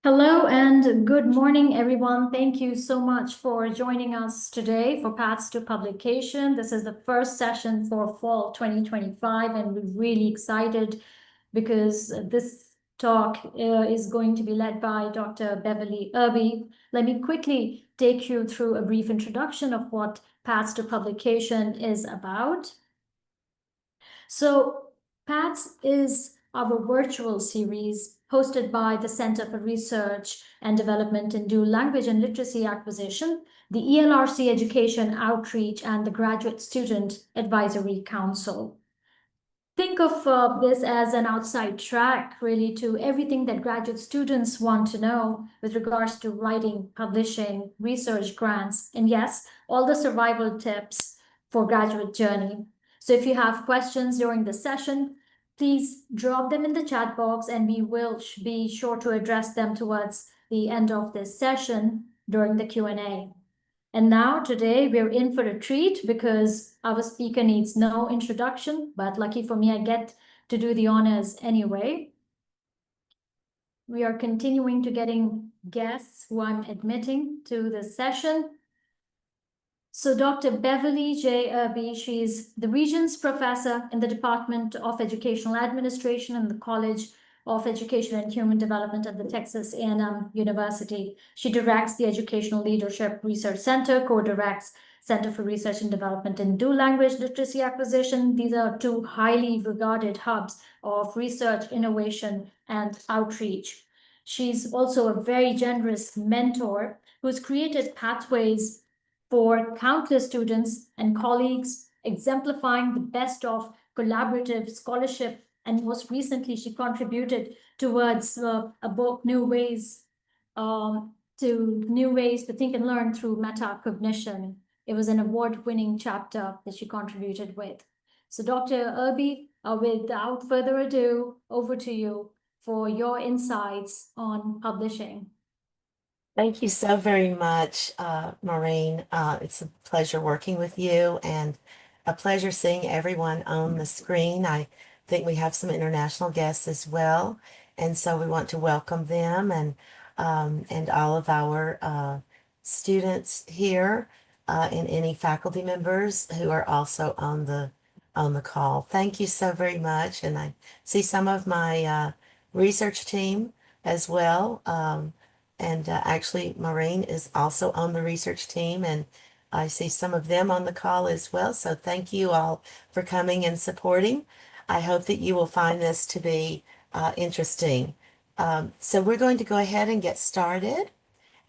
Hello and good morning, everyone. Thank you so much for joining us today for Paths to Publication. This is the first session for fall 2025, and we're really excited because this talk is going to be led by Dr. Beverly Irby. Let me quickly take you through a brief introduction of what Paths to Publication is about. So PATS is our virtual series hosted by the Center for Research and Development in Dual Language and Literacy Acquisition, the ELRC Education Outreach, and the Graduate Student Advisory Council. Think of this as an outside track, really, to everything that graduate students want to know with regards to writing, publishing, research grants, and yes, all the survival tips for graduate journey. So if you have questions during the session, please drop them in the chat box and we will be sure to address them towards the end of this session during the Q&A. And now today we're in for a treat because our speaker needs no introduction, but lucky for me, I get to do the honors anyway. We are continuing to getting guests who I'm admitting to the session. So Dr. Beverly J. Irby, she's the Regents Professor in the Department of Educational Administration in the College of Education and Human Development at the Texas A&M University. She directs the Educational Leadership Research Center, co-directs Center for Research and Development in Dual Language Literacy Acquisition. These are two highly regarded hubs of research, innovation, and outreach. She's also a very generous mentor who's created pathways for countless students and colleagues, exemplifying the best of collaborative scholarship. And most recently, she contributed towards a book, New Ways to Think and Learn Through Metacognition. It was an award-winning chapter that she contributed with. So Dr. Irby, without further ado, over to you for your insights on publishing. Thank you so very much, Maureen. It's a pleasure working with you and a pleasure seeing everyone on the screen. I think we have some international guests as well, and so we want to welcome them and all of our students here and any faculty members who are also on the call. Thank you so very much, and I see some of my research team as well. And actually, Maureen is also on the research team, and I see some of them on the call as well. So thank you all for coming and supporting. I hope that you will find this to be interesting. So we're going to go ahead and get started.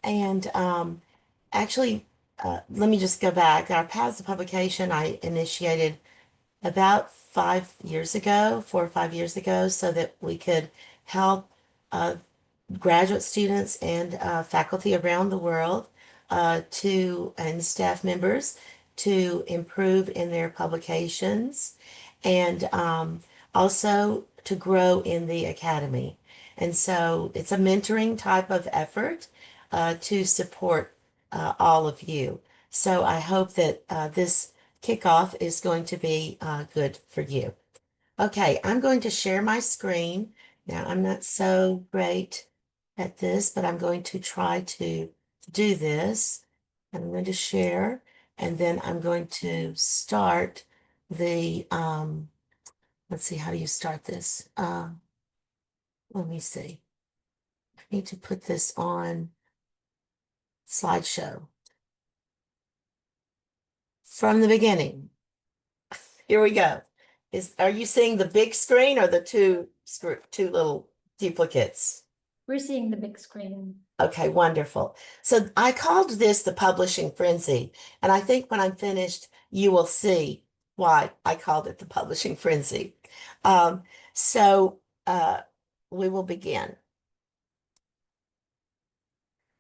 And actually, let me just go back. Our Paths of Publication I initiated about 5 years ago, 4 or 5 years ago, so that we could help graduate students and faculty around the world and staff members to improve in their publications and also to grow in the academy. And so it's a mentoring type of effort to support all of you. So I hope that this kickoff is going to be good for you. Okay, I'm going to share my screen. Now, I'm not so great at this, but I'm going to try to do this. And I'm going to share, and then I'm going to start the, let's see, how do you start this? Let me see. I need to put this on slideshow. From the beginning. Here we go. Are you seeing the big screen or the two little duplicates? We're seeing the big screen. Okay, wonderful. So I called this the publishing frenzy, and I think when I'm finished, you will see why I called it the publishing frenzy. So we will begin.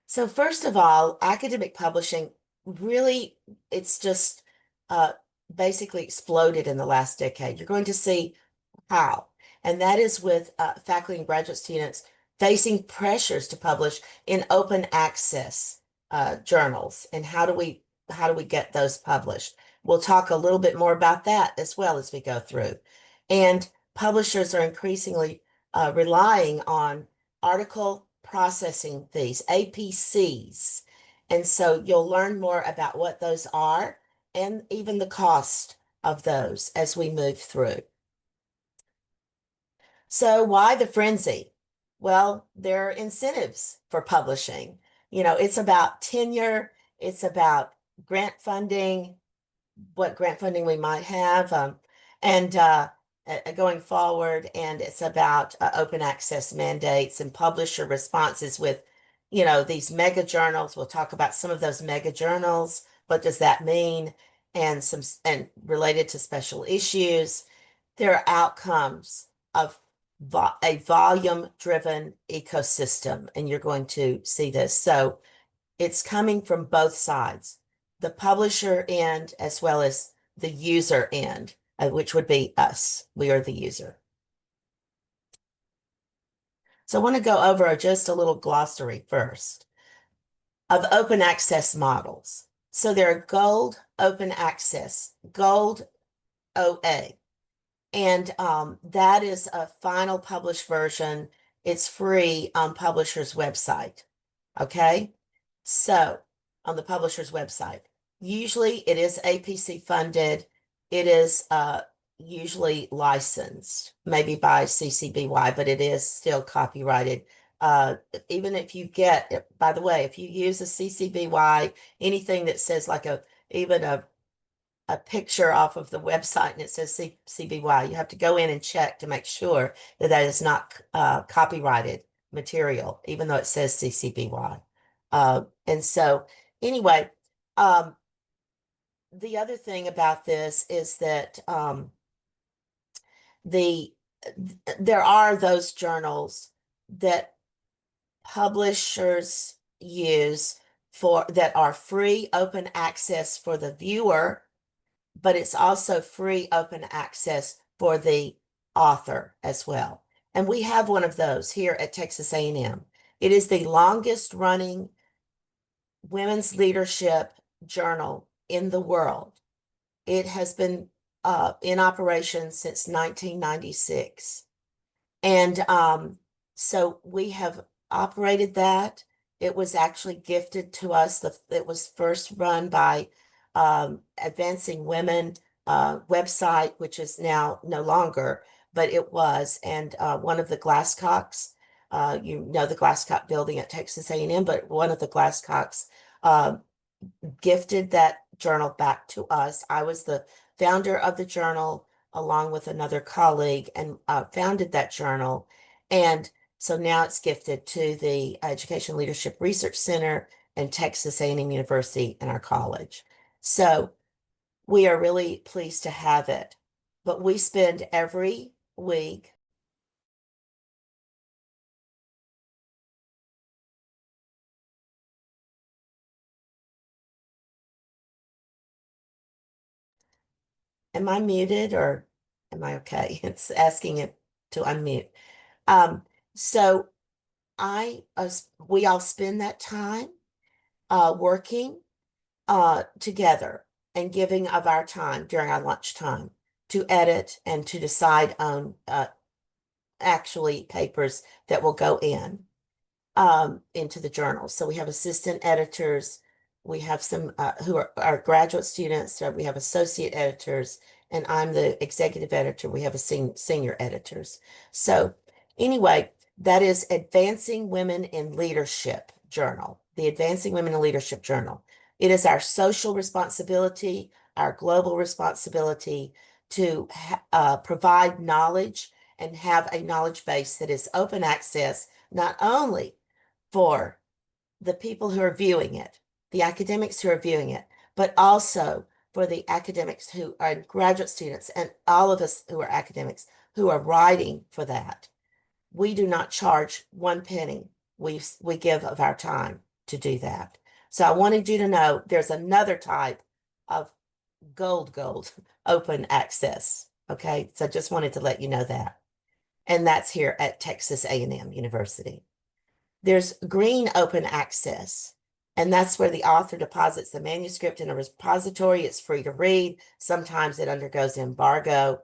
So first of all, academic publishing really, it's just basically exploded in the last decade. You're going to see how, and that is with faculty and graduate students facing pressures to publish in open access journals. And how do we get those published? We'll talk a little bit more about that as well as we go through. And publishers are increasingly relying on article processing fees, APCs. And so you'll learn more about what those are and even the cost of those as we move through. So why the frenzy? Well, there are incentives for publishing. You know, it's about tenure, it's about grant funding, what grant funding we might have, and going forward. And it's about open access mandates and publisher responses with, you know, these mega journals. We'll talk about some of those mega journals. What does that mean? And and related to special issues, there are outcomes of a volume-driven ecosystem, and you're going to see this. So it's coming from both sides, the publisher end as well as the user end, which would be us. We are the user. So I want to go over just a little glossary first of open access models. So there are gold open access, gold OA. And that is a final published version. It's free on publisher's website. Okay. So on the publisher's website, usually it is APC funded. It is usually licensed, maybe by CCBY, but it is still copyrighted. Even if you get, by the way, if you use a CCBY, anything that says like even a picture off of the website and it says CBY, you have to go in and check to make sure that that is not copyrighted material, even though it says CCBY. And so anyway, the other thing about this is that there are those journals that publishers use for that are free open access for the viewer, but it's also free open access for the author as well. And we have one of those here at Texas A&M. It is the longest running women's leadership journal in the world. It has been in operation since 1996. And so we have operated that. It was actually gifted to us. It was first run by Advancing Women website, which is now no longer, but it was. And one of the Glasscocks, you know the Glasscock building at Texas A&M, but one of the Glasscocks gifted that journal back to us. I was the founder of the journal along with another colleague and founded that journal. And so now it's gifted to the Education Leadership Research Center and Texas A&M University and our college. So we are really pleased to have it. But we spend every week Am I muted or am I okay? It's asking it to unmute. So we all spend that time working together and giving of our time during our lunchtime to edit and to decide on actually papers that will go into the journal. So we have assistant editors, we have some who are our graduate students, we have associate editors, and I'm the executive editor. We have a senior editors. So anyway, that is Advancing Women in Leadership Journal, the Advancing Women in Leadership Journal. It is our social responsibility, our global responsibility to provide knowledge and have a knowledge base that is open access, not only for the people who are viewing it, the academics who are viewing it, but also for the academics who are graduate students and all of us who are academics who are writing for that. We do not charge one penny. We give of our time to do that. So I wanted you to know there's another type of gold open access. Okay, so just wanted to let you know that. And that's here at Texas A&M University. There's green open access, and that's where the author deposits the manuscript in a repository. It's free to read. Sometimes it undergoes embargo.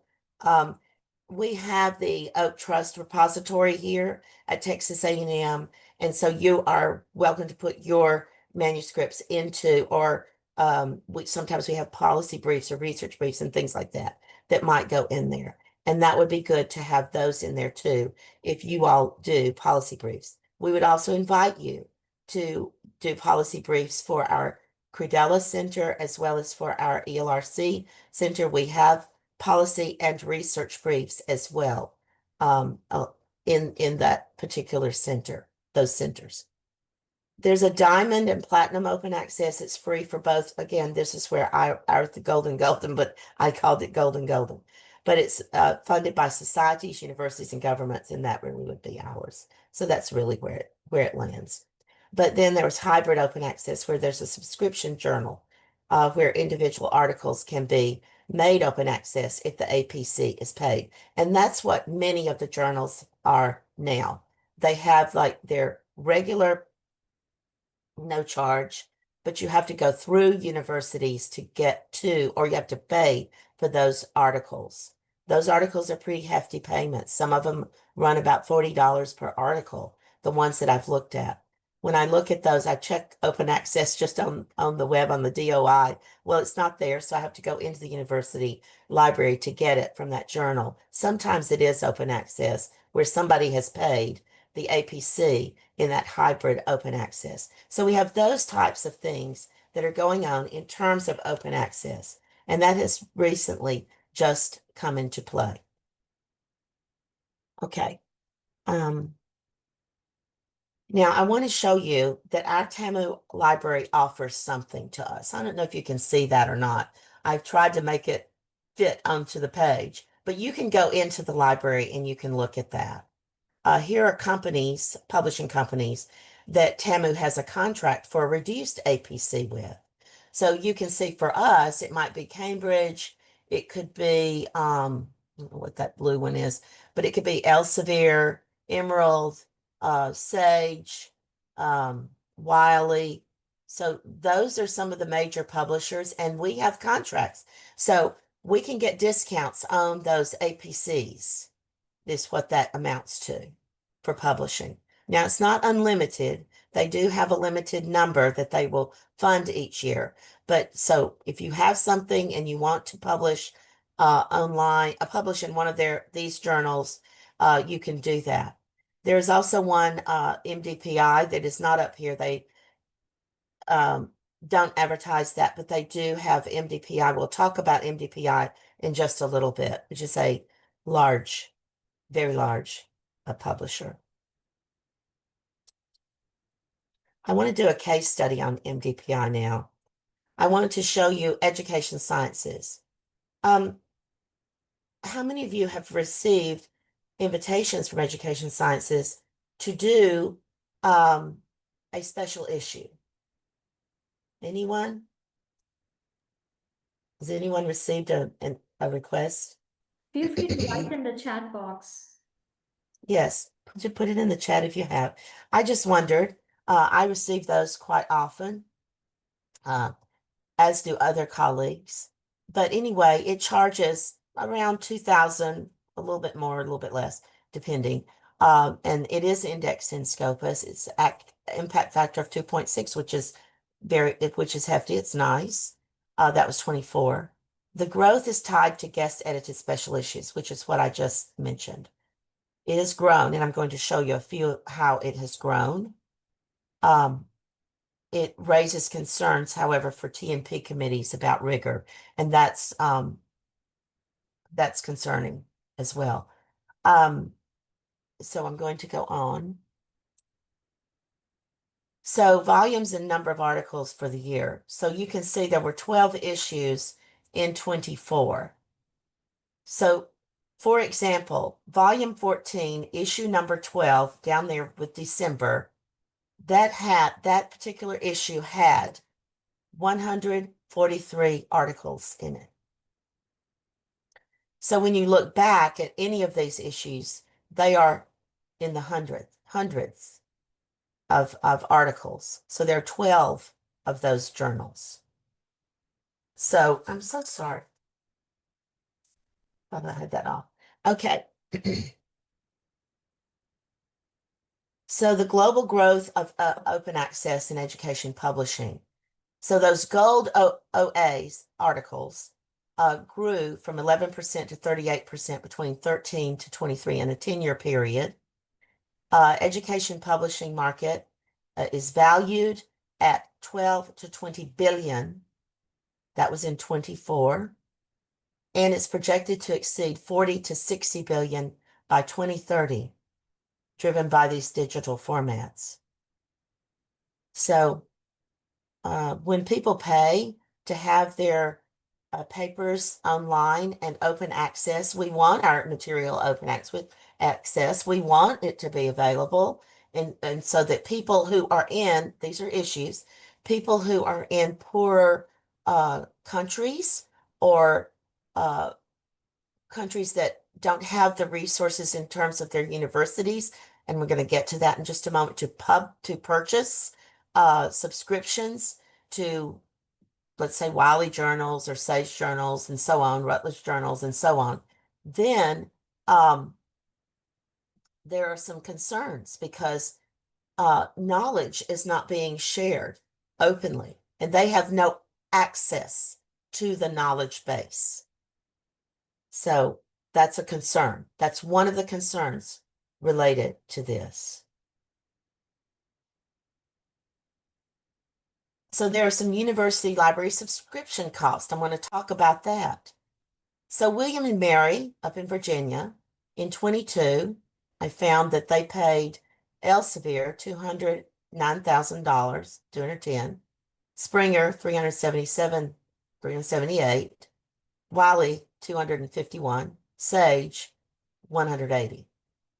We have the Oak Trust repository here at Texas A&M, And so you are welcome to put your manuscripts into, or sometimes we have policy briefs or research briefs and things like that that might go in there. And that would be good to have those in there too, if you all do policy briefs. We would also invite you to do policy briefs for our Crudella Center as well as for our ELRC Center. We have policy and research briefs as well in that particular center, those centers. There's a diamond and platinum open access. It's free for both. Again, this is where ours the golden, but I called it golden. But it's funded by societies, universities, and governments, and that really would be ours. So that's really where it lands. But then there's hybrid open access, where there's a subscription journal where individual articles can be made open access if the APC is paid. And that's what many of the journals are now. They have like their regular no charge, but you have to go through universities to get to, or you have to pay for those articles. Those articles are pretty hefty payments. Some of them run about $40 per article, the ones that I've looked at. When I look at those, I check open access just on the web on the DOI. Well, it's not there, so I have to go into the university library to get it from that journal. Sometimes it is open access where somebody has paid the APC in that hybrid open access. So we have those types of things that are going on in terms of open access. And that has recently just come into play. Okay. Now I want to show you that our TAMU library offers something to us. I don't know if you can see that or not. I've tried to make it fit onto the page, but you can go into the library and you can look at that. Here are companies, publishing companies, that TAMU has a contract for a reduced APC with. So you can see for us, it might be Cambridge, it could be, I don't know what that blue one is, but it could be Elsevier, Emerald, Sage, Wiley. So those are some of the major publishers, and we have contracts. So we can get discounts on those APCs. Is what that amounts to for publishing. Now, it's not unlimited. They do have a limited number that they will fund each year. But so if you have something and you want to publish online, publish in one of these journals, you can do that. There's also one MDPI that is not up here. They don't advertise that, but they do have MDPI. We'll talk about MDPI in just a little bit, which is a very large publisher. I want to do a case study on MDPI now. I wanted to show you education sciences. How many of you have received invitations from education sciences to do a special issue? Anyone? Has anyone received a request? Feel free to write in the chat box. Yes, put it in the chat if you have. I just wondered, I receive those quite often, as do other colleagues. But anyway, it charges around 2,000, a little bit more, a little bit less, depending. And it is indexed in Scopus. It's impact factor of 2.6, which is hefty. It's nice. That was 24. The growth is tied to guest edited special issues, which is what I just mentioned. It has grown, and I'm going to show you a few how it has grown. It raises concerns, however, for TMP committees about rigor, and that's concerning as well. So I'm going to go on. So volumes and number of articles for the year. So you can see there were 12 issues in 24. So, for example, volume 14, issue number 12, down there with December, that particular issue had 143 articles in it. So when you look back at any of these issues, they are in the hundreds of articles. So there are 12 of those journals. So I'm so sorry. Thought I had that off. Okay. So the global growth of open access in education publishing. So those gold OAs articles grew from 11% to 38% between 13 to 23 in a 10-year period. Education publishing market is valued at 12 to 20 billion. That was in 24. And it's projected to exceed 40 to 60 billion by 2030, driven by these digital formats. So when people pay to have their papers online and open access, we want our material open access. We want it to be available. And so that people who are in, these are issues, people who are in poorer countries or countries that don't have the resources in terms of their universities, and we're going to get to that in just a moment, to purchase subscriptions to, let's say, Wiley journals or Sage journals and so on, Rutledge journals and so on, then there are some concerns because knowledge is not being shared openly, and they have no access to the knowledge base. So that's a concern. That's one of the concerns related to this. So there are some university library subscription costs. I want to talk about that. So William and Mary up in Virginia in 22, I found that they paid Elsevier $209,000, 210, Springer 378, Wiley 251, Sage 180.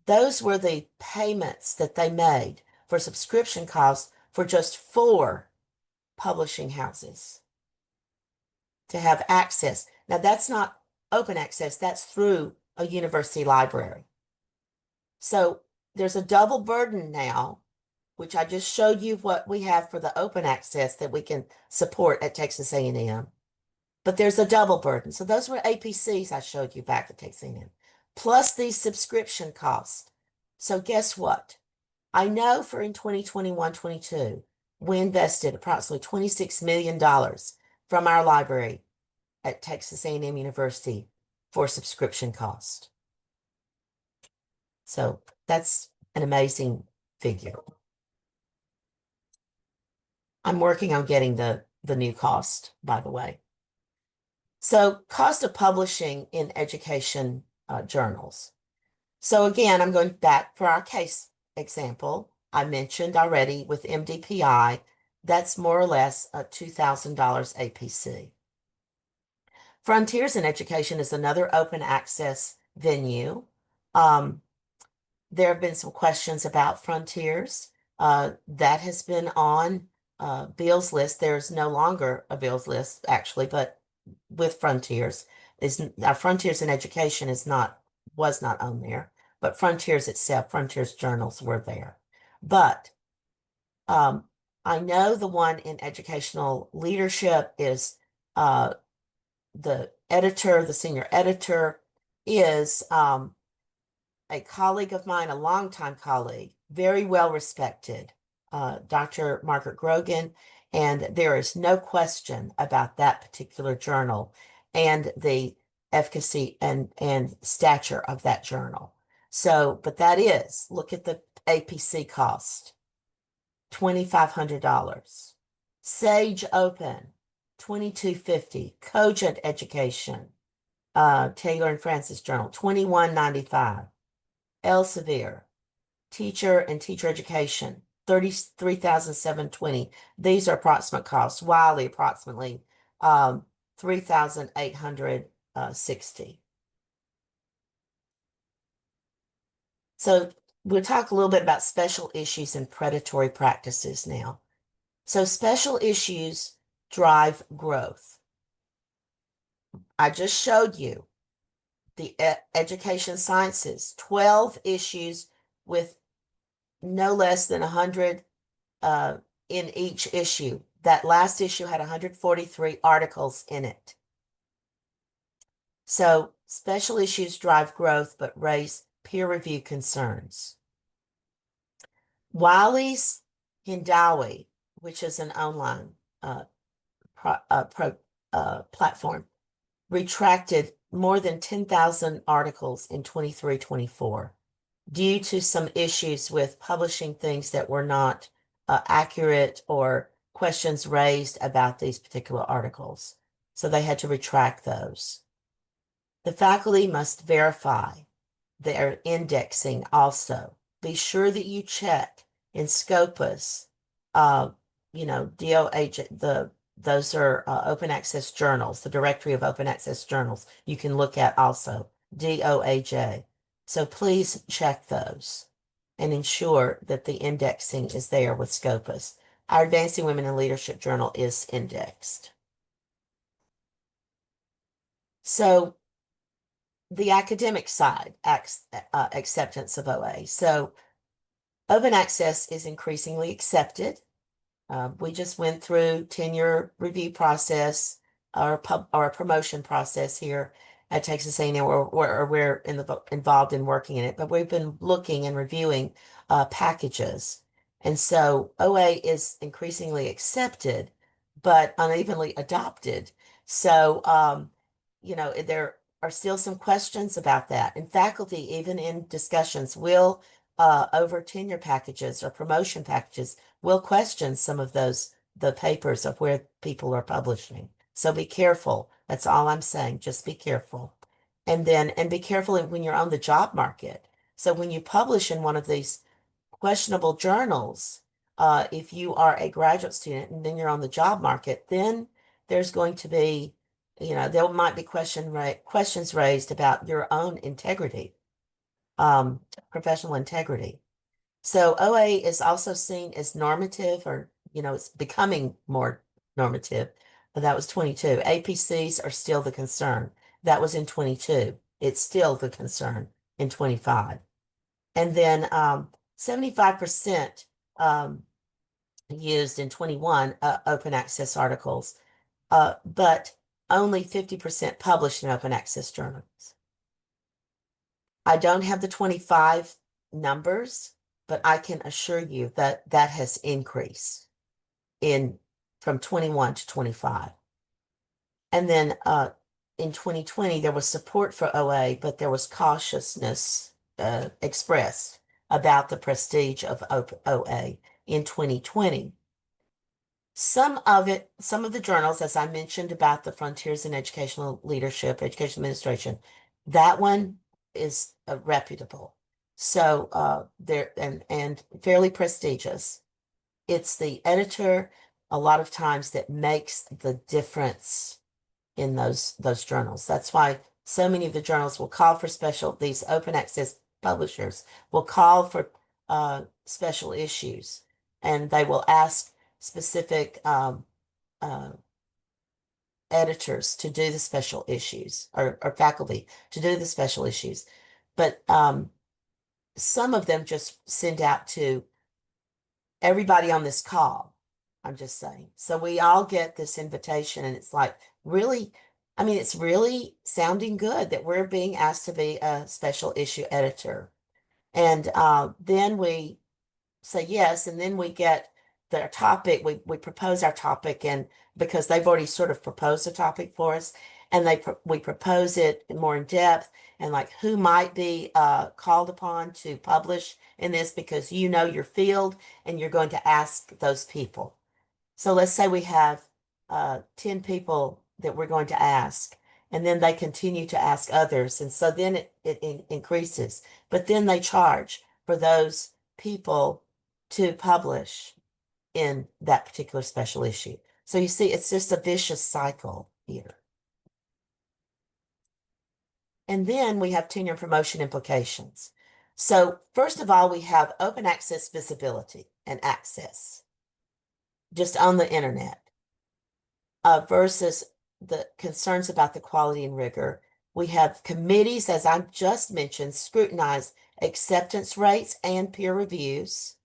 Those were the payments that they made for subscription costs for just 4 publishing houses to have access. Now, that's not open access, that's through a university library. So there's a double burden now, which I just showed you what we have for the open access that we can support at Texas A&M. But there's a double burden. So those were APCs I showed you back at Texas A&M, plus these subscription costs. So guess what? I know for in 2021-22, we invested approximately $26 million from our library at Texas A&M University for subscription cost. So that's an amazing figure. I'm working on getting the new cost, by the way. So cost of publishing in education journals. So again, I'm going back for our case example. I mentioned already with MDPI, that's more or less a $2,000 APC. Frontiers in Education is another open access venue. There have been some questions about Frontiers. That has been on Bill's list. There's no longer a Bill's list, actually, but with Frontiers, our Frontiers in Education was not on there, but Frontiers itself, Frontiers journals were there. But I know the one in educational leadership is the editor, the senior editor is a colleague of mine, a longtime colleague, very well respected, Dr. Margaret Grogan, and there is no question about that particular journal and the efficacy and stature of that journal. So, but that is, look at the APC cost, $2,500. Sage Open, $2,250. Cogent Education, Taylor and Francis Journal, $2,195. Elsevier, Teacher and Teacher Education, $33,720. These are approximate costs. Wiley, approximately $3,860. So we'll talk a little bit about special issues and predatory practices now. So special issues drive growth. I just showed you the education sciences, 12 issues with no less than 100 in each issue. That last issue had 143 articles in it. So special issues drive growth but raise peer review concerns. Wiley's Hindawi, which is an online platform, retracted more than 10,000 articles in 23-24 due to some issues with publishing things that were not accurate or questions raised about these particular articles. So they had to retract those. The faculty must verify their indexing also. Be sure that you check in Scopus, uh, those are open access journals, the directory of open access journals you can look at also, DOAJ. So please check those and ensure that the indexing is there with Scopus. Our Advancing Women in Leadership journal is indexed. So the academic side, acceptance of OA. So open access is increasingly accepted. We just went through tenure review process or promotion process here at Texas A&M, or we're involved in working in it, but we've been looking and reviewing packages. And so OA is increasingly accepted, but unevenly adopted. So, there are still some questions about that. And faculty, even in discussions, will over tenure packages or promotion packages, will question some of the papers of where people are publishing. So be careful. That's all I'm saying. Just be careful. And be careful when you're on the job market. So when you publish in one of these questionable journals, if you are a graduate student and then you're on the job market, then there's going to be, there might be questions raised about your own integrity, professional integrity. So OA is also seen as normative, or, it's becoming more normative. But that was 22. APCs are still the concern. That was in 22. It's still the concern in 25. And then 75% used in 21 open access articles, but only 50% published in open access journals. I don't have the 25 numbers, but I can assure you that that has increased from 21 to 25. And then in 2020, there was support for OA, but there was cautiousness expressed about the prestige of OA in 2020. Some of the journals, as I mentioned about the Frontiers in Educational Leadership, Education Administration, that one is reputable. So there and fairly prestigious. It's the editor a lot of times that makes the difference in those journals. That's why so many of the journals will call for these open access publishers will call for special issues, and they will ask specific editors to do the special issues, or faculty to do the special issues. But some of them just send out to everybody on this call. I'm just saying. So we all get this invitation, and it's like, really, I mean, it's really sounding good that we're being asked to be a special issue editor. And then we say yes, and then we get their topic. We propose our topic, and because they've already sort of proposed a topic for us, and we propose it more in depth, and like who might be called upon to publish in this, because you know your field and you're going to ask those people. So let's say we have 10 people that we're going to ask, and then they continue to ask others, and so then it increases. But then they charge for those people to publish in that particular special issue. So you see, it's just a vicious cycle here. And then we have tenure promotion implications. So first of all, we have open access visibility and access just on the internet versus the concerns about the quality and rigor. We have committees, as I just mentioned, scrutinize acceptance rates and peer reviews.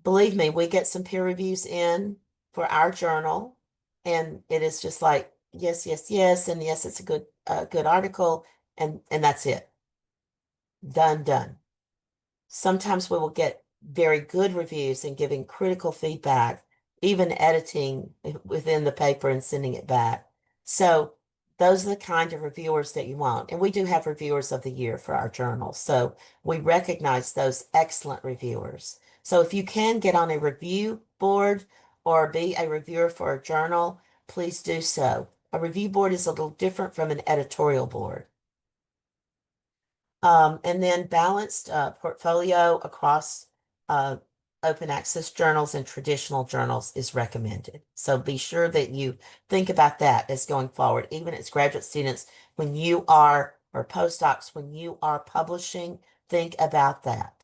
Believe me, we get some peer reviews in for our journal, and it is just like, yes, yes, yes, and yes, it's a good article, and that's it. Done. Sometimes we will get very good reviews and giving critical feedback, even editing within the paper and sending it back. So those are the kind of reviewers that you want. And we do have reviewers of the year for our journal. So we recognize those excellent reviewers. So if you can get on a review board or be a reviewer for a journal, please do so. A review board is a little different from an editorial board. And then balanced portfolio across open access journals and traditional journals is recommended. So be sure that you think about that as going forward, even as graduate students, when you are, or postdocs, when you are publishing, think about that.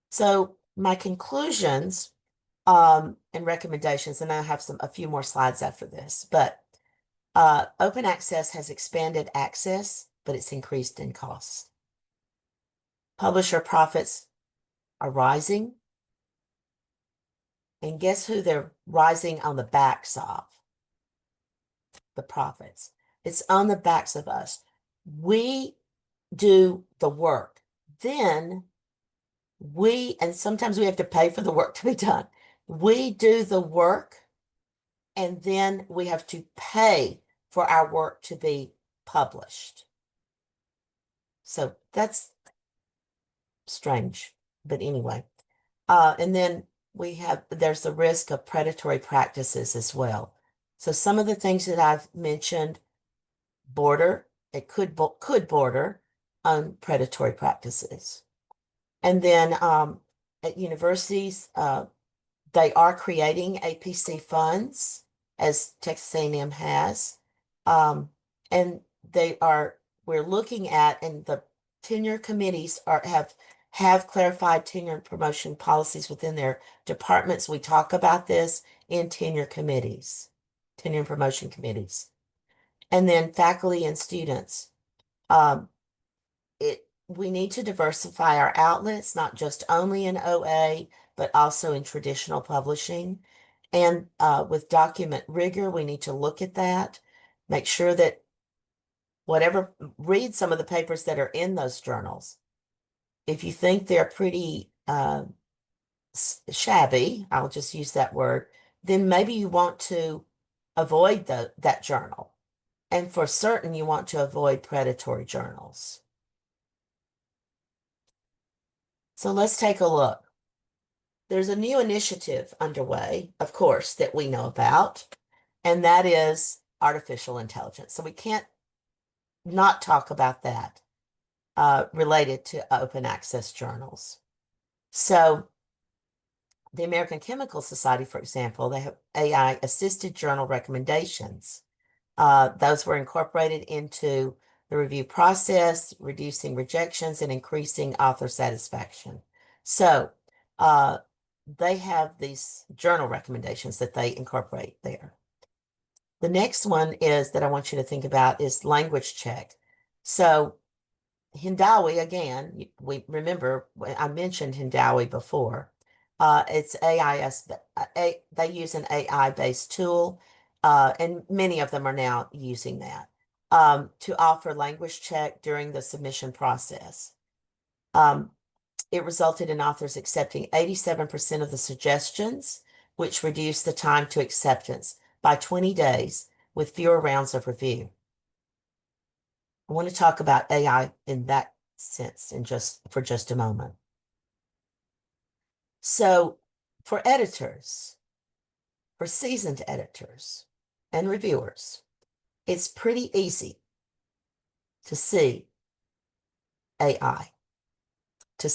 So my conclusions and recommendations, and I have a few more slides after this, but open access has expanded access, but it's increased in costs. Publisher profits are rising. And guess who they're rising on the backs of? The profits. It's on the backs of us. We do the work. Then and sometimes we have to pay for the work to be done. We do the work, and then we have to pay for our work to be published. So that's strange, but anyway. And then there's the risk of predatory practices as well. So some of the things that I've mentioned it could border on predatory practices. And then at universities, they are creating APC funds, as Texas A&M has. And we're looking at, and the tenure committees have clarified tenure and promotion policies within their departments. We talk about this in tenure and promotion committees. And then faculty and students. We need to diversify our outlets, not just only in OA, but also in traditional publishing. And with document rigor, we need to look at that, make sure that read some of the papers that are in those journals. If you think they're pretty shabby, I'll just use that word, then maybe you want to avoid that journal. And for certain, you want to avoid predatory journals. So let's take a look. There's a new initiative underway, of course, that we know about, and that is artificial intelligence. So we can't not talk about that related to open access journals. So the American Chemical Society, for example, they have AI assisted journal recommendations. Those were incorporated into the review process, reducing rejections and increasing author satisfaction. So they have these journal recommendations that they incorporate there. The next one is that I want you to think about is language check. So Hindawi, again, we remember I mentioned Hindawi before. It's they use an AI-based tool, and many of them are now using that to offer language check during the submission process. It resulted in authors accepting 87% of the suggestions, which reduced the time to acceptance by 20 days with fewer rounds of review. I want to talk about AI in that sense for just a moment. So for editors, for seasoned editors and reviewers, it's pretty easy to see AI, to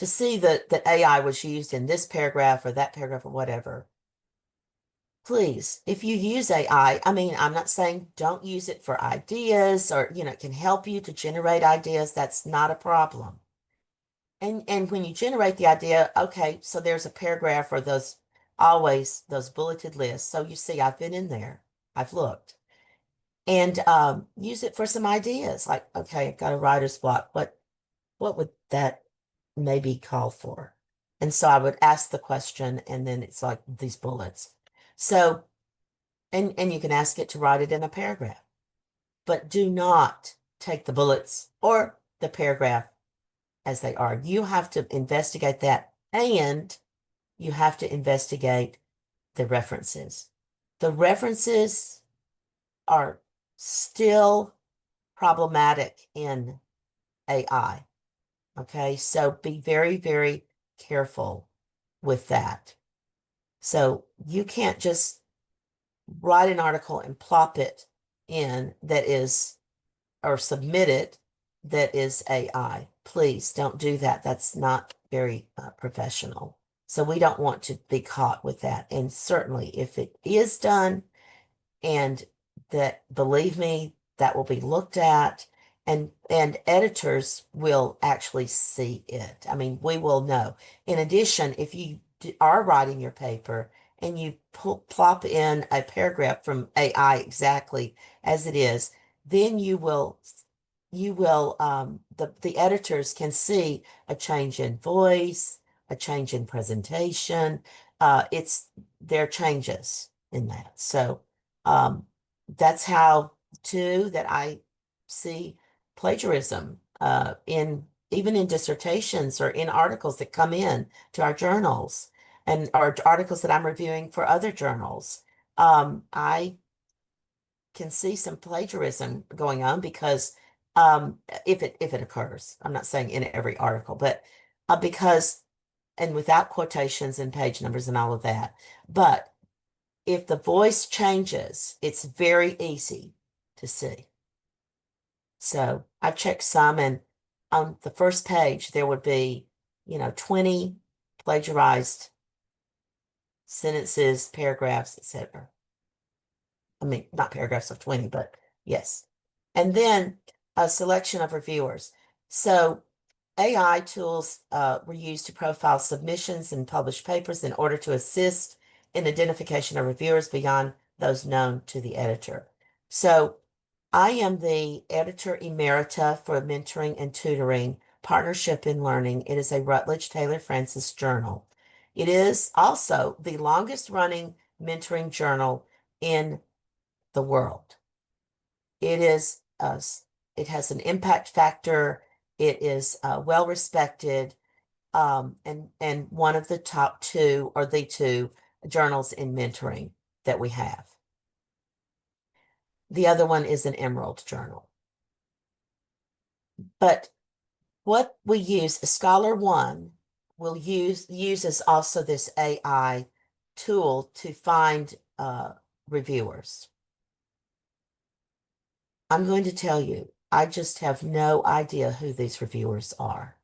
see that AI was used in this paragraph or that paragraph or whatever. Please, if you use AI, I mean, I'm not saying don't use it for ideas or, it can help you to generate ideas. That's not a problem. And when you generate the idea, okay, so there's a paragraph or those bulleted lists. So you see, I've been in there, I've looked. And use it for some ideas. Like, okay, I've got a writer's block. What would that maybe call for? And so I would ask the question, and then it's like these bullets. So, and you can ask it to write it in a paragraph. but do not take the bullets or the paragraph as they are. You have to investigate that, and you have to investigate the references. The references are still problematic in AI. Okay, so be very, very careful with that. So you can't just write an article and plop it in that is, or submit it that is AI. Please don't do that. That's not very professional. So we don't want to be caught with that. And certainly if it is done, and that, believe me, that will be looked at, and editors will actually see it. I mean, we will know. In addition, if you are writing your paper and you plop in a paragraph from AI exactly as it is, then the editors can see a change in voice, a change in presentation. There are changes in that. So that's how, too, that I see plagiarism in, even in dissertations or in articles that come in to our journals, and or articles that I'm reviewing for other journals. I can see some plagiarism going on because if it occurs, I'm not saying in every article, but because, and without quotations and page numbers and all of that, but if the voice changes, it's very easy to see. So I've checked some, and on the first page, there would be, 20 plagiarized sentences, paragraphs, etc. I mean, not paragraphs of 20, but yes. And then a selection of reviewers. So AI tools were used to profile submissions and published papers in order to assist in identification of reviewers beyond those known to the editor. So I am the editor emerita for Mentoring and Tutoring Partnership in Learning. It is a Rutledge Taylor Francis journal. It is also the longest running mentoring journal in the world. It is it has an impact factor. It is well respected, and one of the top two, or the two journals in mentoring that we have. The other one is an Emerald journal. But what we use, Scholar One uses also this AI tool to find reviewers. I'm going to tell you, I just have no idea who these reviewers are.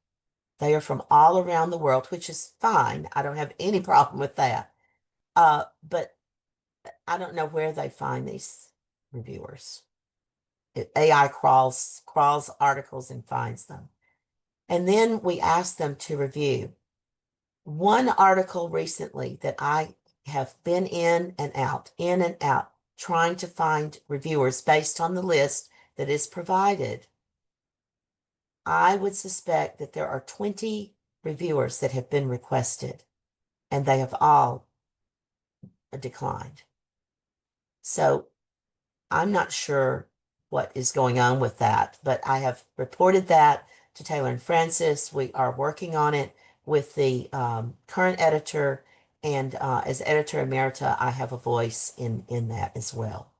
They are from all around the world, which is fine. I don't have any problem with that. But I don't know where they find these reviewers. AI crawls articles and finds them. And then we ask them to review. One article recently that I have been in and out, trying to find reviewers based on the list that is provided. I would suspect that there are 20 reviewers that have been requested, and they have all declined. So I'm not sure what is going on with that, but I have reported that to Taylor and Francis. We are working on it with the current editor, and as editor emerita, I have a voice in that as well.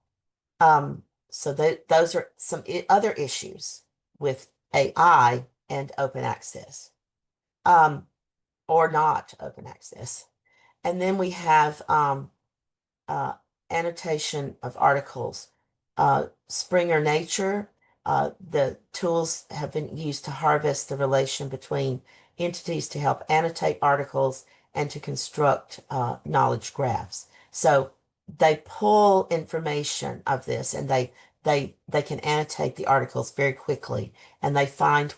So those are some other issues with AI and open access, or not open access. And then we have uh, annotation of articles. Springer Nature, the tools have been used to harvest the relation between entities to help annotate articles and to construct knowledge graphs. So they pull information of this, and they can annotate the articles very quickly, and they find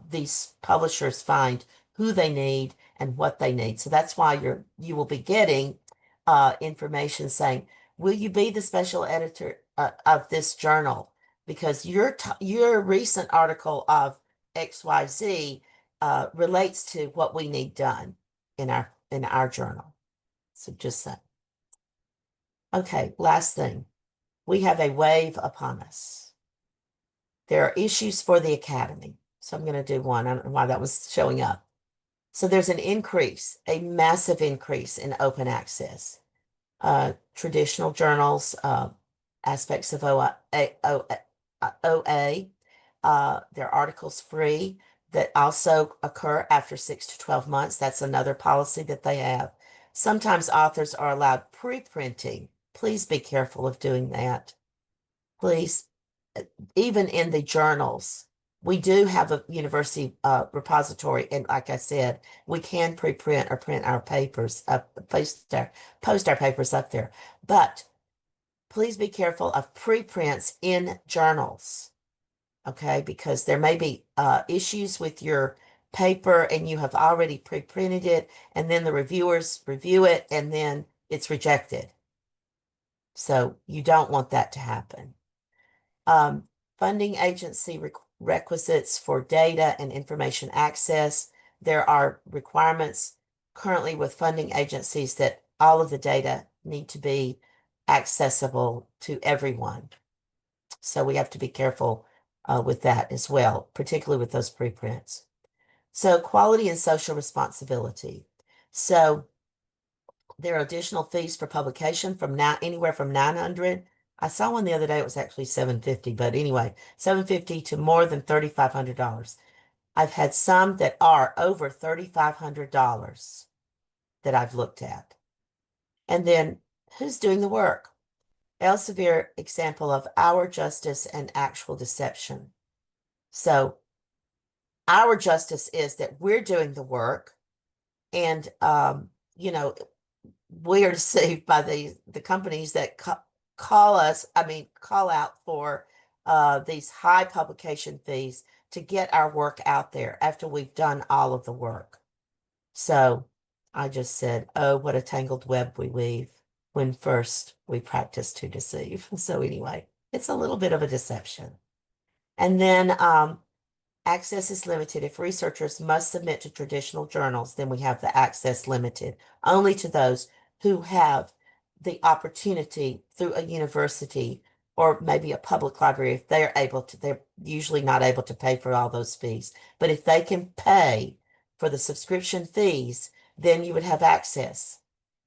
these publishers find who they need and what they need. So that's why you will be getting information saying, will you be the special editor of this journal? Because your recent article of XYZ relates to what we need done in our journal. So just that. Okay, last thing. We have a wave upon us. there are issues for the academy. So I'm going to do one. I don't know why that was showing up. So there's an increase, a massive increase in open access. Traditional journals, aspects of OA, their articles free that also occur after 6 to 12 months. That's another policy that they have. Sometimes authors are allowed pre-printing. Please be careful of doing that. Please, even in the journals, we do have a university repository, and like I said, we can pre-print or print our papers up, post our papers up there. But please be careful of preprints in journals, okay? Because there may be issues with your paper and you have already pre-printed it, and then the reviewers review it and then it's rejected. So you don't want that to happen. Funding agency requisites for data and information access. There are requirements currently with funding agencies that all of the data need to be accessible to everyone. So we have to be careful with that as well, particularly with those preprints. So quality and social responsibility. So there are additional fees for publication from now anywhere from 900. I saw one the other day, it was actually 750, but anyway, 750 to more than $3,500. I've had some that are over $3,500 that I've looked at. And then who's doing the work? Elsevier example of our justice and actual deception. So our justice is that we're doing the work and, we are deceived by the companies that call out for these high publication fees to get our work out there after we've done all of the work. So I just said, oh, what a tangled web we weave when first we practice to deceive. So anyway, it's a little bit of a deception. And then access is limited. If researchers must submit to traditional journals, then we have the access limited only to those who have the opportunity through a university or maybe a public library. If they're able to, they're usually not able to pay for all those fees. But if they can pay for the subscription fees, then you would have access.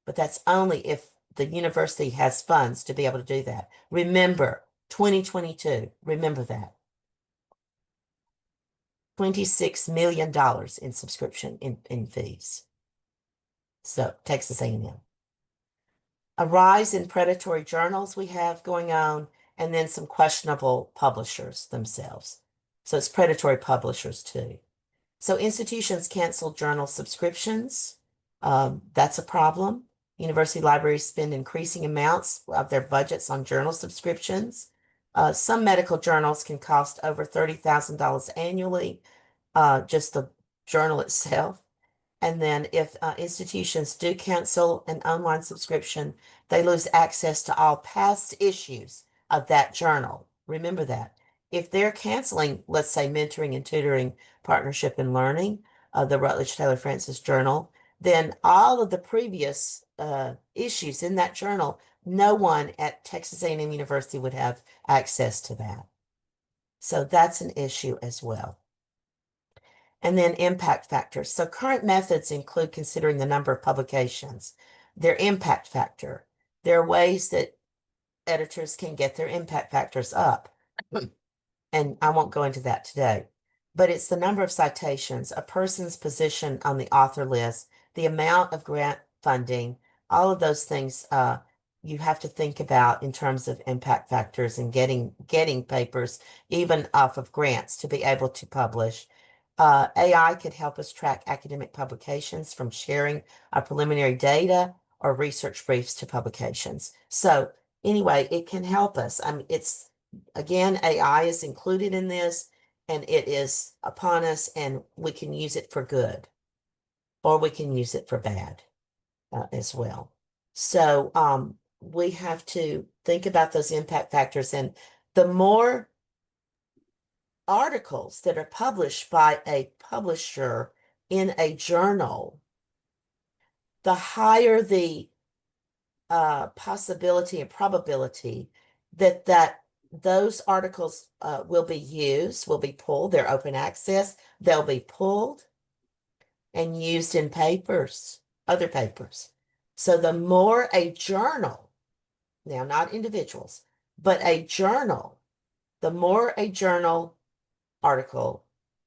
But that's only if the university has funds to be able to do that. Remember, 2022, remember that. $26 million in subscription in fees. So Texas A&M. A rise in predatory journals we have going on, and then some questionable publishers themselves. So it's predatory publishers too. So institutions cancel journal subscriptions. That's a problem. University libraries spend increasing amounts of their budgets on journal subscriptions. Some medical journals can cost over $30,000 annually, just the journal itself. And then if institutions do cancel an online subscription, they lose access to all past issues of that journal. Remember that. If they're canceling, let's say, mentoring and tutoring, partnership and learning, the Rutledge Taylor Francis Journal, then all of the previous issues in that journal, no one at Texas A&M University would have access to that. So that's an issue as well. And then impact factors. So current methods include considering the number of publications, their impact factor. There are ways that editors can get their impact factors up. And I won't go into that today. But it's the number of citations, a person's position on the author list, the amount of grant funding, all of those things you have to think about in terms of impact factors and getting papers even off of grants to be able to publish. AI could help us track academic publications from sharing our preliminary data or research briefs to publications. So anyway, it can help us. It's, again, AI is included in this and it is upon us and we can use it for good or we can use it for bad as well. So we have to think about those impact factors, and the more articles that are published by a publisher in a journal, the higher the possibility and probability that those articles will be used, will be pulled. They're open access. They'll be pulled and used in papers, other papers. So the more a journal, now not individuals, but a journal, the more a journal article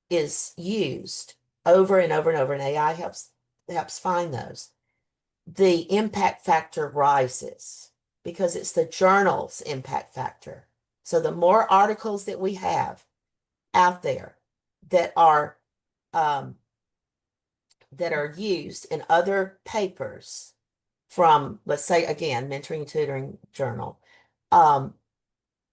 is used over and over and over, and AI helps find those, the impact factor rises because it's the journal's impact factor. So the more articles that we have out there that are used in other papers from, let's say again, mentoring tutoring journal,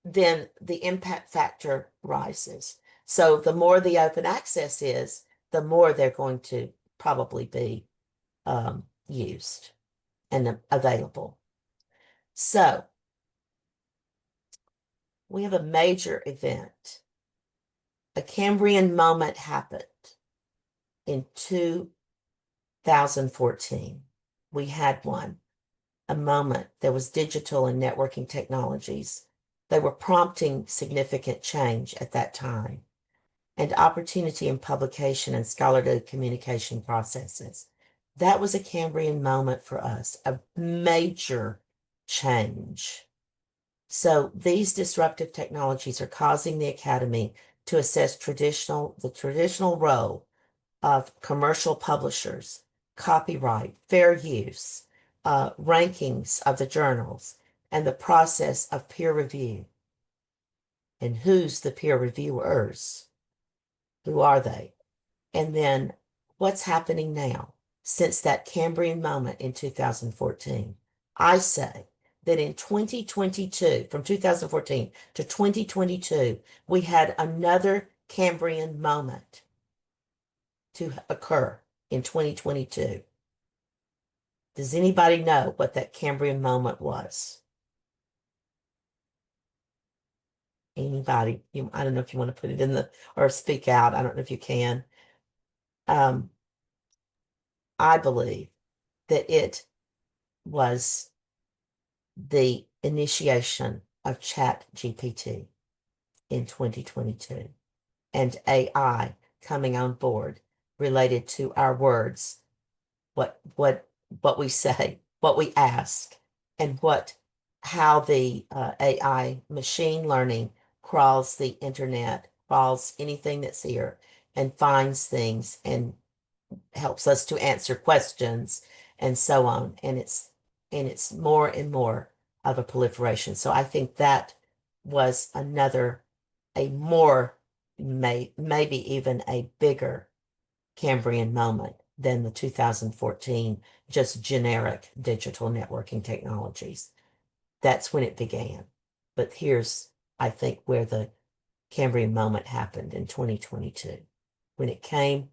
then the impact factor rises. So the more the open access is, the more they're going to probably be used and available. So we have a major event. A Cambrian moment happened in 2014. We had one, a moment. There was digital and networking technologies. They were prompting significant change at that time, and opportunity in publication and scholarly communication processes. That was a Cambrian moment for us, a major change. So these disruptive technologies are causing the Academy to assess the traditional role of commercial publishers, copyright, fair use, rankings of the journals, and the process of peer review. And who's the peer reviewers? Who are they? And then what's happening now since that Cambrian moment in 2014? I say that in 2022, from 2014 to 2022, we had another Cambrian moment to occur in 2022. Does anybody know what that Cambrian moment was? Anybody? I don't know if you want to put it in or speak out. I don't know if you can. I believe that it was the initiation of Chat GPT in 2022 and AI coming on board related to our words, what we say, what we ask, and how the AI machine learning crawls the internet, crawls anything that's here, and finds things and helps us to answer questions and so on. And it's more and more of a proliferation. So I think that was a more, maybe even a bigger Cambrian moment than the 2014 just generic digital networking technologies. That's when it began. But here's, I think, where the Cambrian moment happened in 2022, when it came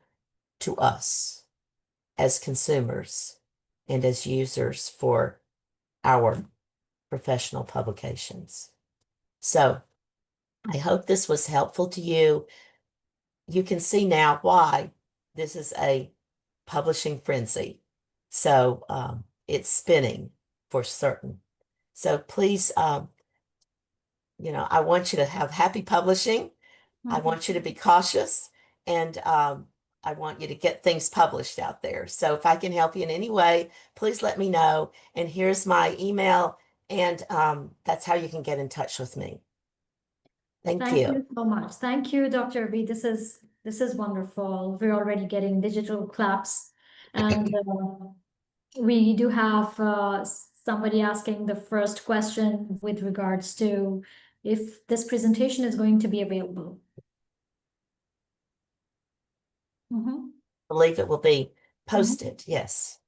to us as consumers and as users for our professional publications. So I hope this was helpful to you. You can see now why this is a publishing frenzy. So it's spinning for certain. So please, I want you to have happy publishing. I want you to be cautious, and I want you to get things published out there. So if I can help you in any way, please let me know. And here's my email, and that's how you can get in touch with me. Thank Thank you. you so much. Thank you, Dr. Irby. This is wonderful. We're already getting digital claps, and we do have somebody asking the first question with regards to if this presentation is going to be available. I believe it will be posted, yes.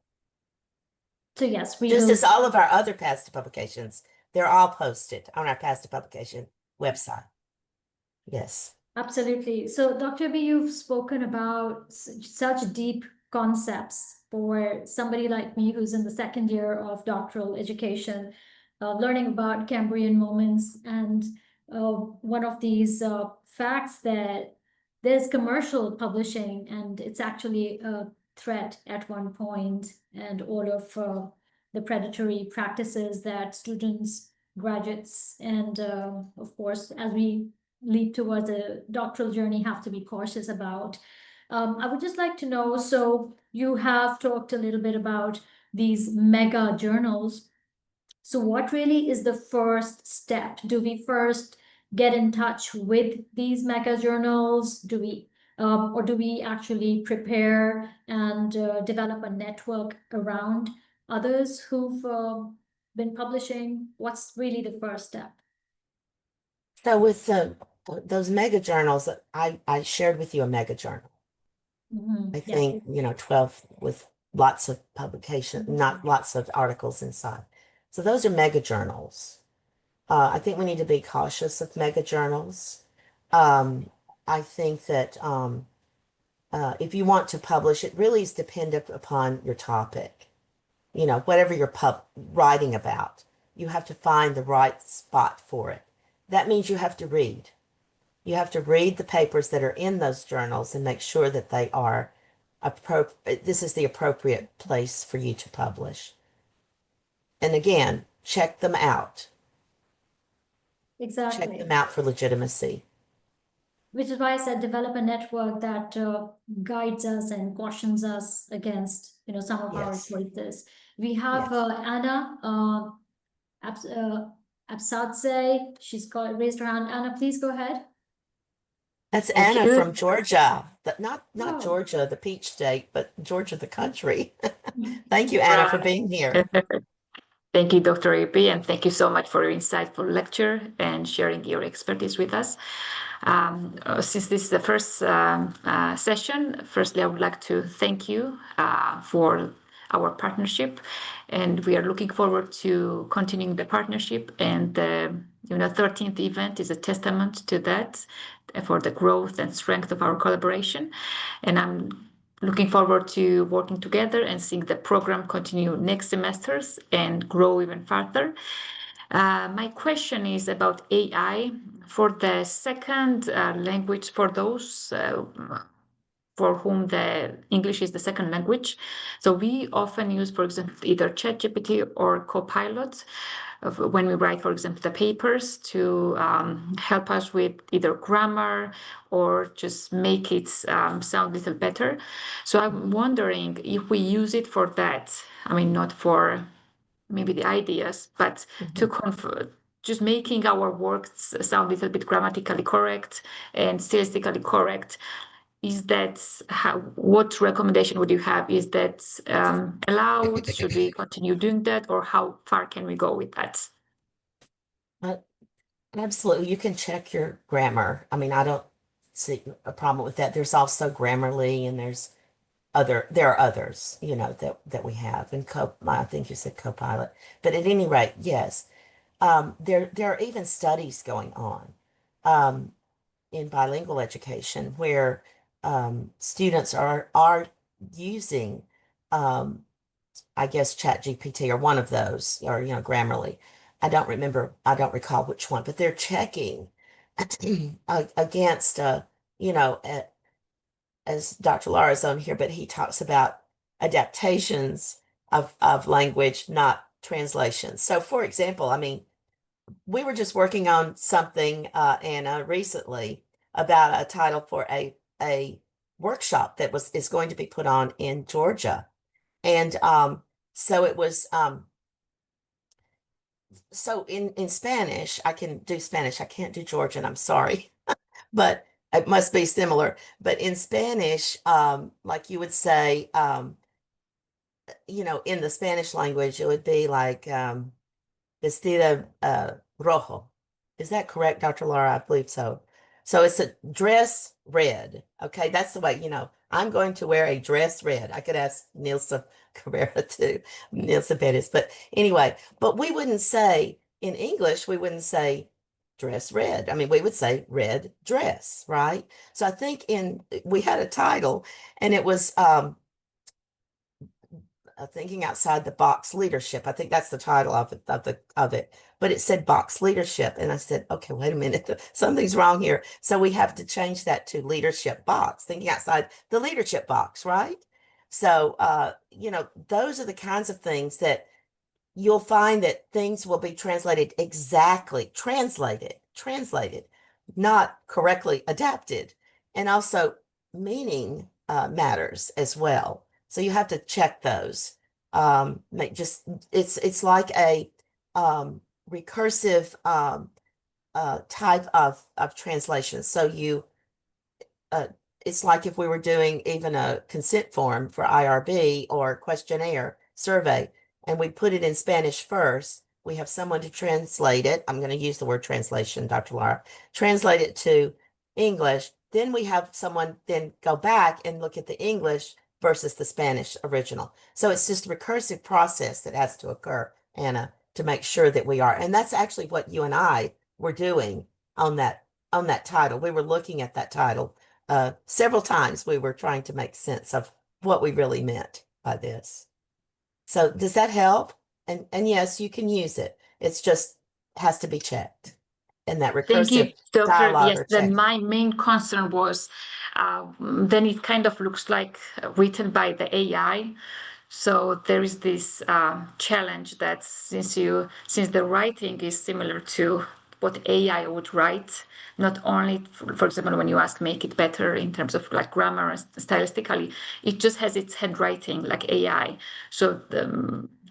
So yes, we Just will. as all of our other past publications, they're all posted on our past publication website. Yes. Absolutely. So, Dr. B, you've spoken about such deep concepts for somebody like me who's in the second year of doctoral education, learning about Cambrian moments. And one of these facts that there's commercial publishing, and it's actually a threat at one point, and all of the predatory practices that students graduates. And of course, as we lead towards a doctoral journey, have to be cautious about. I would just like to know, so you have talked a little bit about these mega journals. So what really is the first step? Do we first get in touch with these mega journals? Or do we actually prepare and develop a network around others who've been publishing? What's really the first step? So with those mega journals, I shared with you a mega journal. I Yeah. think, 12 with lots of publication, not lots of articles inside. So those are mega journals. I think we need to be cautious of mega journals. Um, I think that if you want to publish, it really is dependent upon your topic. Whatever you're writing about, you have to find the right spot for it. That means you have to read. You have to read the papers that are in those journals and make sure that they are appropriate. This is the appropriate place for you to publish. And again, check them out. Check them Exactly. out for legitimacy. Which is why I said develop a network that guides us and cautions us against, some of our Yes. choices. We have Yes. Anna Absadze. She's raised her hand. Anna, please go ahead. That's Thank Anna you. from Georgia. Not Oh, Georgia, the peach state, but Georgia, the country. Thank you, Anna, for Right. being here. Thank you, Dr. Irby, and thank you so much for your insightful lecture and sharing your expertise with us. Since this is the first session, firstly, I would like to thank you for our partnership, and we are looking forward to continuing the partnership. And the 13th event is a testament to that, for the growth and strength of our collaboration. And I'm looking forward to working together and seeing the program continue next semesters and grow even further. My question is about AI for the second language, for those for whom the English is the second language. So we often use, for example, either ChatGPT or Copilot when we write, for example, the papers to help us with either grammar or just make it sound a little better. So I'm wondering if we use it for that. I mean, not for maybe the ideas, but to Mhm. just making our works sound a little bit grammatically correct and stylistically correct. Is that what recommendation would you have? Is that allowed? Should we continue doing that, or how far can we go with that? Uh, Absolutely. You can check your grammar. I mean, I don't see a problem with that. There's also Grammarly and there are others, that we have. And I think you said Copilot. But at any rate, yes. There are even studies going on um, in bilingual education where students are using um, I guess ChatGPT or one of those, or Grammarly. I don't recall which one, but they're checking against as Dr. Lara's on here, but he talks about adaptations of language, not translations. So for example, I mean, we were just working on something, Anna, recently about a title for a workshop that is going to be put on in Georgia. And so it was so in Spanish, I can do Spanish. I can't do Georgian, I'm sorry. But it must be similar. But in Spanish, like you would say, in the Spanish language, it would be like vestida rojo. Is that correct, Dr. Laura? I believe so. So it's a dress red. Okay, that's the way, I'm going to wear a dress red. I could ask Nilsa Cabrera too, Nilsa Bettis. But anyway, but we wouldn't say in English, we wouldn't say dress red. I mean, we would say red dress, right? So I think we had a title and it was thinking outside the box leadership. I think that's the title of it. But it said box leadership, and I said, okay, wait a minute, something's wrong here. So we have to change that to leadership box, thinking outside the leadership box, right? So those are the kinds of things that you'll find that things will be translated exactly, translated, not correctly adapted. And also meaning matters as well. So you have to check those. It's like a recursive type of translation. So uh, it's like if we were doing even a consent form for IRB or questionnaire survey, and we put it in Spanish first, we have someone to translate it. I'm going to use the word translation, Dr. Lara, translate it to English. Then we have someone then go back and look at the English versus the Spanish original. So it's just a recursive process that has to occur, Anna, to make sure that we are. And that's actually what you and I were doing on that title. We were looking at that title several times. We were trying to make sense of what we really meant by this. So does that help? And yes, you can use it. It's just has to be checked. And that Thank you, recursive Dr. dialogue Yes, or then checking. my main concern was then it kind of looks like written by the AI. So there is this challenge that since the writing is similar to what AI would write, not only, for example, when you ask make it better in terms of like grammar and stylistically, it just has its handwriting like AI. So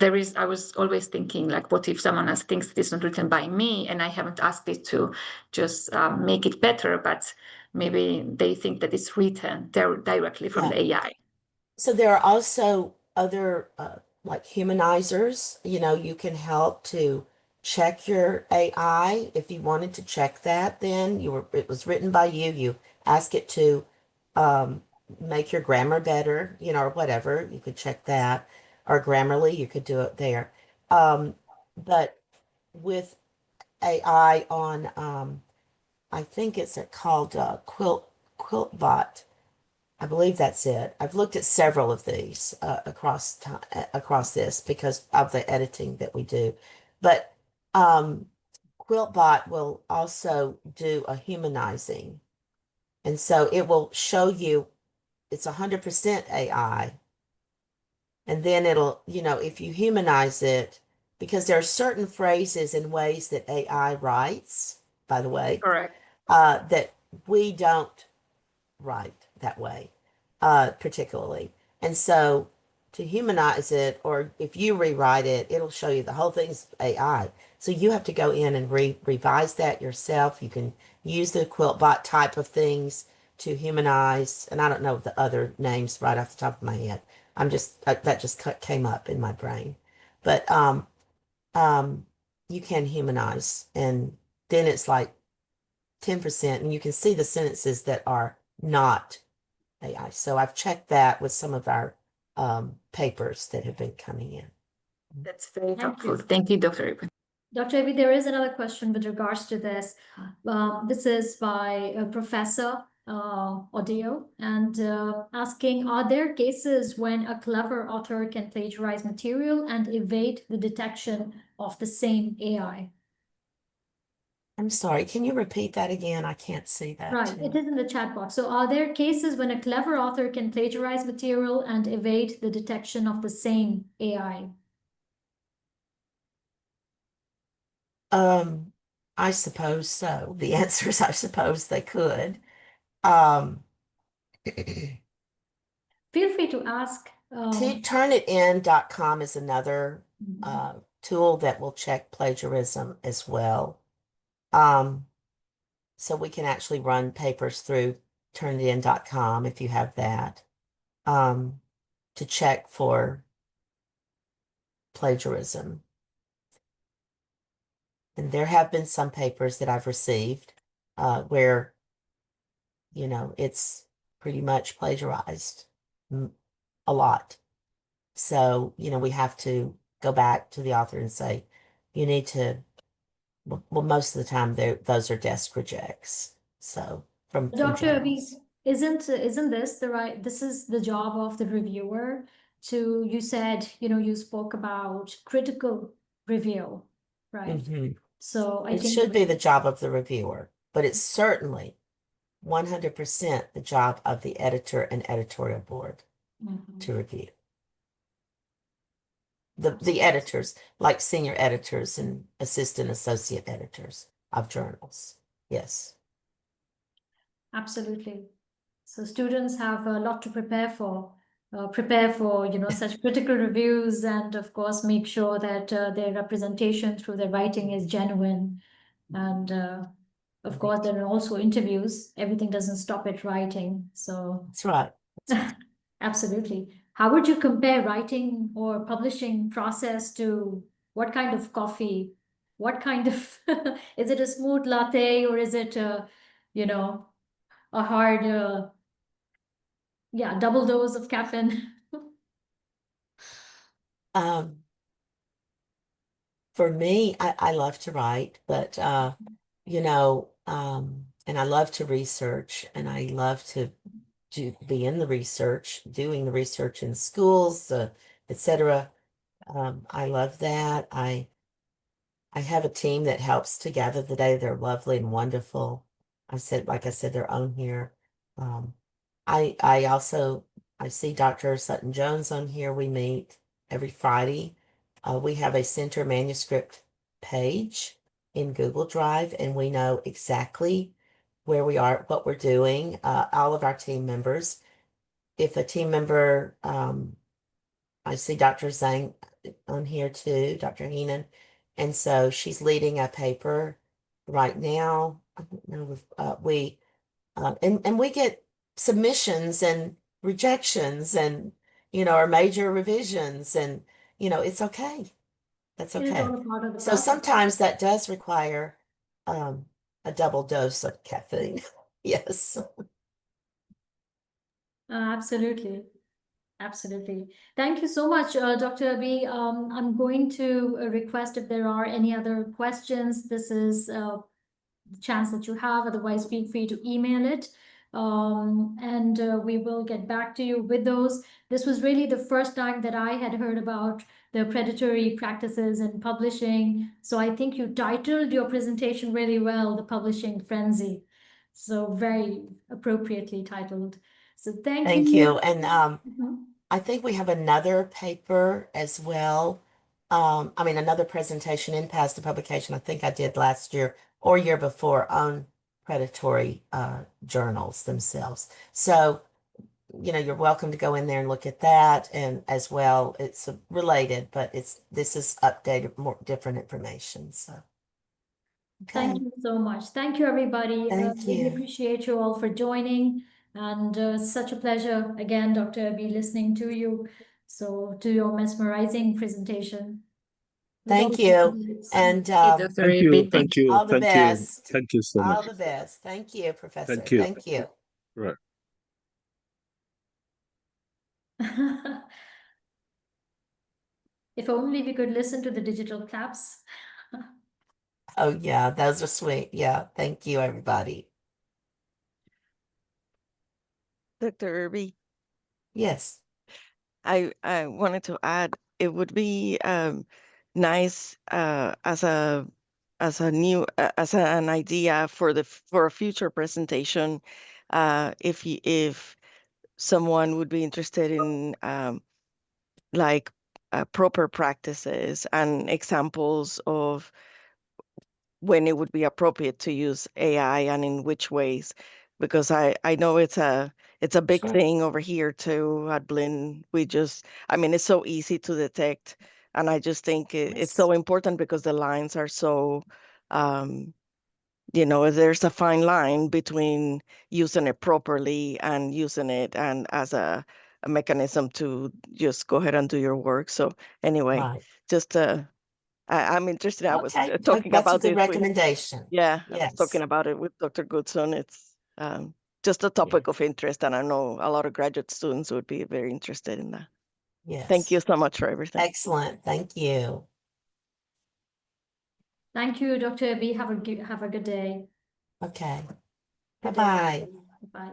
I was always thinking like, what if someone else thinks it is not written by me and I haven't asked it to just make it better, but maybe they think that it's written directly from Yeah. the AI. So there are also other like humanizers. You can help to check your AI if you wanted to check that. Then it was written by you. You ask it to um, make your grammar better, or whatever. You could check that, or Grammarly, you could do it there. But with AI on, I think it's called QuiltBot. I believe that's it. I've looked at several of these across time, across this because of the editing that we do. But um, QuiltBot will also do a humanizing, and so it will show you it's 100% AI, and then it'll, if you humanize it, because there are certain phrases and ways that AI writes, by the way, Correct. that we don't right that way, particularly. And so to humanize it, or if you rewrite it, it'll show you the whole thing's AI. So you have to go in and revise that yourself. You can use the QuiltBot type of things to humanize, and I don't know the other names right off the top of my head. That just came up in my brain. But um, you can humanize, and then it's like 10%, and you can see the sentences that are not AI. So I've checked that with some of our papers that have been coming in. That's very Thank helpful. you. Thank you, Dr. Irby. Dr. Irby, there is another question with regards to this. This is by Professor Audio and asking, are there cases when a clever author can plagiarize material and evade the detection of the same AI? I'm sorry, can you repeat that again? I can't see that Right, it too. is in the chat box. So are there cases when a clever author can plagiarize material and evade the detection of the same AI? I suppose so. The answer is I suppose they could. Um, Feel free to ask. turnitin.com is another tool that will check plagiarism as well. Um, so we can actually run papers through turnitin.com if you have that, to check for plagiarism. And there have been some papers that I've received where, it's pretty much plagiarized a lot. So, we have to go back to the author and say, you need to, well, most of the time those are desk rejects. So from Dr. Irby, journals. isn't this the right, this is the job of the reviewer to, you said, you spoke about critical review, right? Mhm. So I It think, should be the job of the reviewer, but it's certainly 100% the job of the editor and editorial board Mhm. to review. the editors, like senior editors and assistant associate editors of journals. Yes. Absolutely. So students have a lot to prepare for, such critical reviews, and of course, make sure that their representation through their writing is genuine. And of course, there are also interviews. Everything doesn't stop at writing. So That's right. absolutely. How would you compare writing or publishing process to what kind of coffee? What kind of, is it a smooth latte, or is it a hard, double dose of caffeine? Um, for me, I love to write, but and I love to research, and I love to be in the research, doing the research in schools, etc. I love that. I have a team that helps to gather the data. They're lovely and wonderful. Like I said, they're on here. Um, I also I see Dr. Sutton Jones on here. We meet every Friday. We have a center manuscript page in Google Drive, and we know exactly where we are, what we're doing. All of our team members. If a team member, I see Dr. Zhang on here too, Dr. Heenan. And so she's leading a paper right now. I don't know if and we get submissions and rejections and or major revisions, and it's okay. That's It is okay. all a part of the So process. sometimes that does require a double dose of caffeine. Yes. Absolutely. Absolutely. Thank you so much, Dr. Irby. I'm going to request if there are any other questions. This is the chance that you have. Otherwise, feel free to email it. And we will get back to you with those. This was really the first time that I had heard about the predatory practices in publishing. So I think you titled your presentation really well, The Publishing Frenzy. So very appropriately titled. So thank Thank you. you. And Mhm. I think we have another paper as well. Another presentation in past the publication I think I did last year or year before on predatory journals themselves. So, you're welcome to go in there and look at that. And as well, it's related, but this is updated, more different information. So, okay. Thank you so much. Thank you, everybody. Thank Really you. appreciate you all for joining. And such a pleasure, again, Dr. Abhi, listening to you. So, to your mesmerizing presentation with all Thank the you. insights. And Thank you, Dr. Thank you, Irby. thank you, all the thank you, best. thank you so All much. the best. Thank you, Professor. Thank you. Thank you. Right. If only we could listen to the digital claps. Oh, yeah, those are sweet. Yeah, thank you, everybody. Dr. Irby, Yes, I wanted to add it would be nice as an idea for for a future presentation if someone would be interested in like proper practices and examples of when it would be appropriate to use AI and in which ways, because I know it's a big sure. thing over here too at Blinn. It's so easy to detect, and I just think it's Yes, so important because the lines are so, um, there's a fine line between using it properly and using it and as a mechanism to just go ahead and do your work. So anyway, right. just I'm interested. I was Okay, talking that's a about good this with recommendation. yeah, I was Yes, talking about it with Dr. Goodson. It's just a topic yes, of interest, and I know a lot of graduate students would be very interested in that. Thank you yes. so much for everything. Excellent. Thank you. Thank you, Dr. Abhi. Have a good day. Okay. Good day. Bye-bye. Bye.